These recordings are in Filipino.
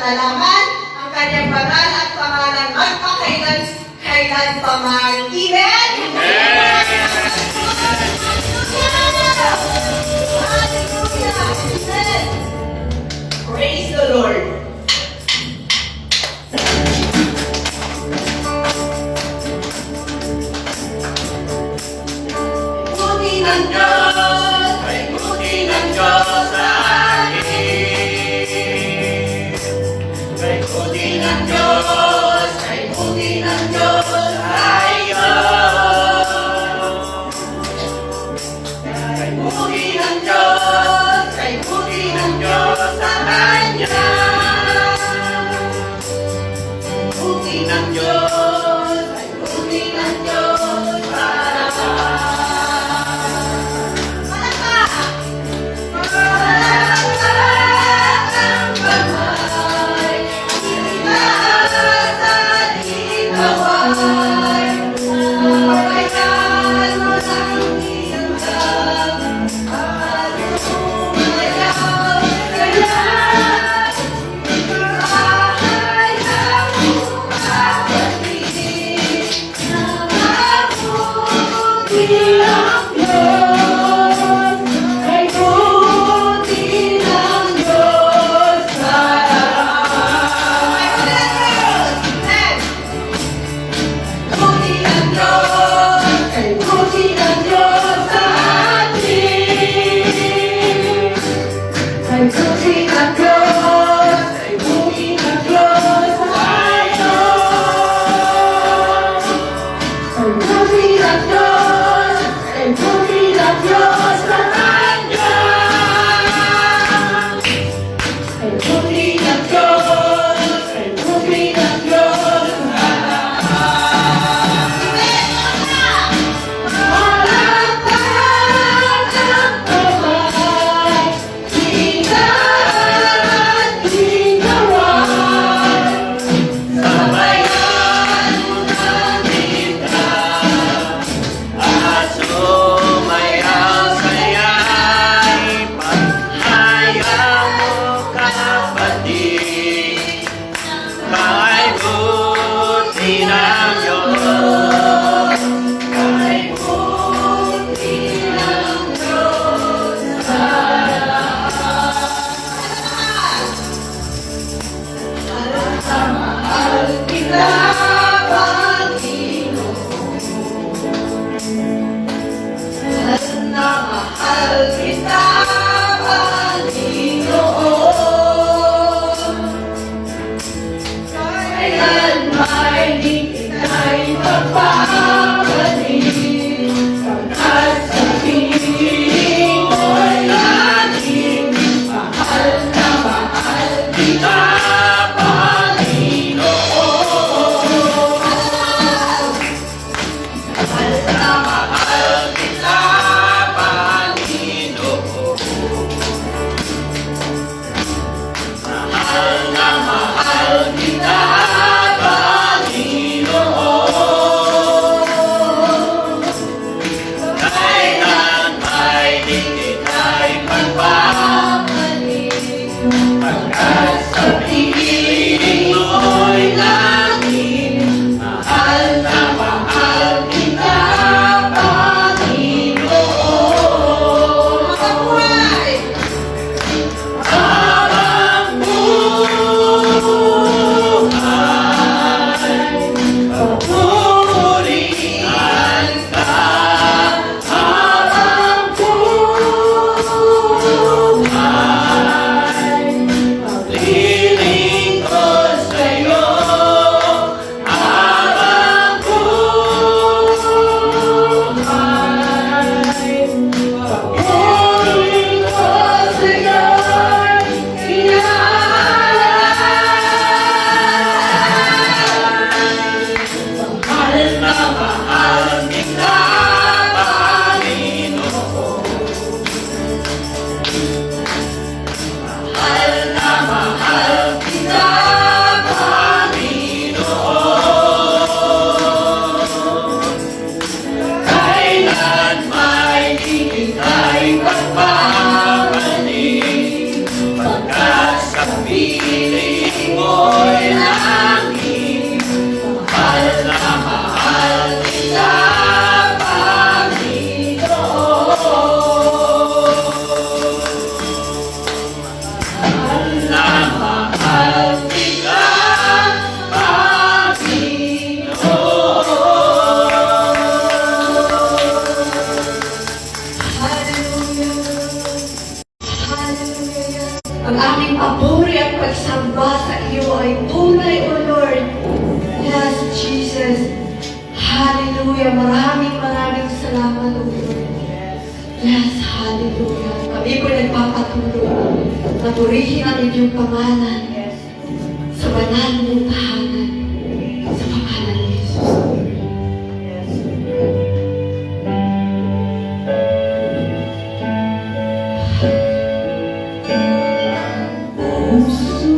pinasasalamatan ang kanyang banal at pangalan magpakailan pa man. Amen? Praise the Lord. Buti ng Diyos, Ay buti ng Diyos sa akin. Ay buti ng Diyos, ay buti ng Diyos sa iyo. Ay buti ng Diyos, ay buti ng Diyos sa kanya. Buti ng Diyos, ay buti ng Diyos para sa Hallelujah. Kami po nagpapatuloy na purihin ang inyong pangalan sa banal mong tahanan sa pangalan ni Jesus.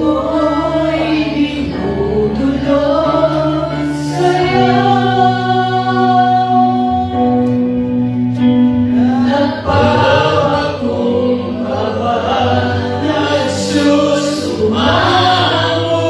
Puso'y dinudulog sa'yo. Nagsusumango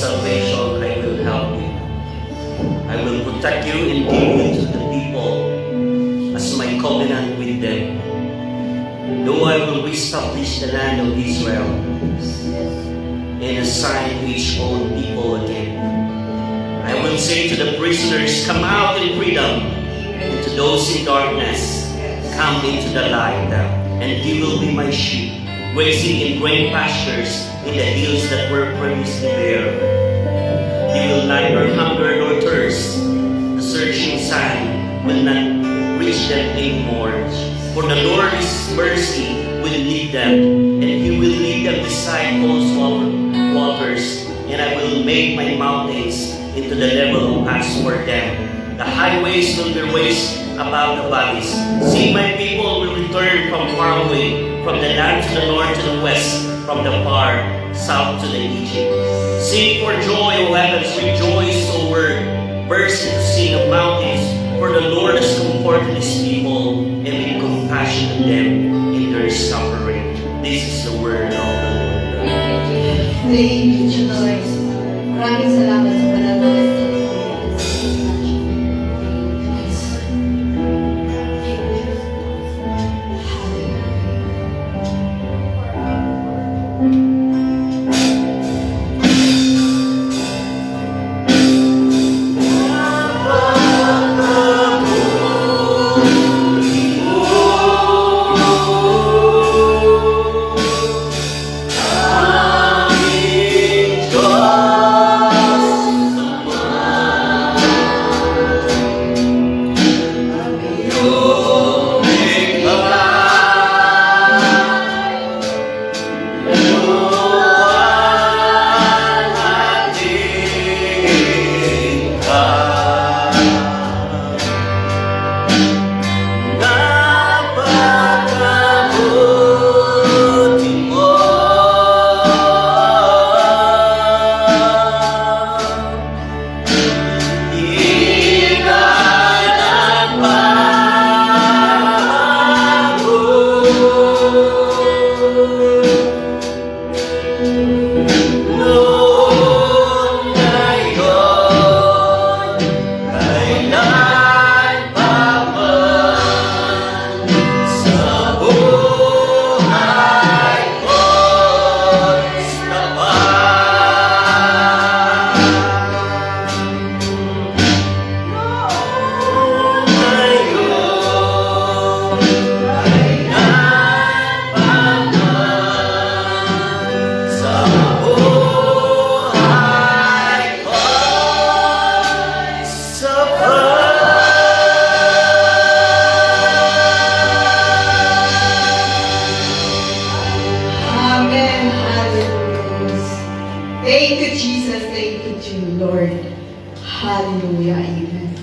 salvation, I will help you. I will protect you and give you to the people as my covenant with them. Though I will reestablish the land of Israel and assign each own people again. I will say to the prisoners, come out in freedom, and to those in darkness, come into the light. And he will be my sheep, grazing in green pastures in the hills that were previously bare. He will neither hunger nor thirst. The searching sun will not reach them anymore. For the Lord's mercy will lead them, and he will lead them beside those waters. And I will make my mountains into the level of paths for them. The highways will be raised above the valleys. See, my people will return from far away, from the land to the north to the west, from the far south to the Egypt. Sing for joy, O heavens, rejoice, O earth. Burst into sing of mountains, for the Lord has comforted his people and been compassionate to them in their suffering. This is the word of the Lord. Thank you, Jesus. Maraming salamat sa banal na Thank you, Jesus. Thank you, Lord. Hallelujah. Amen.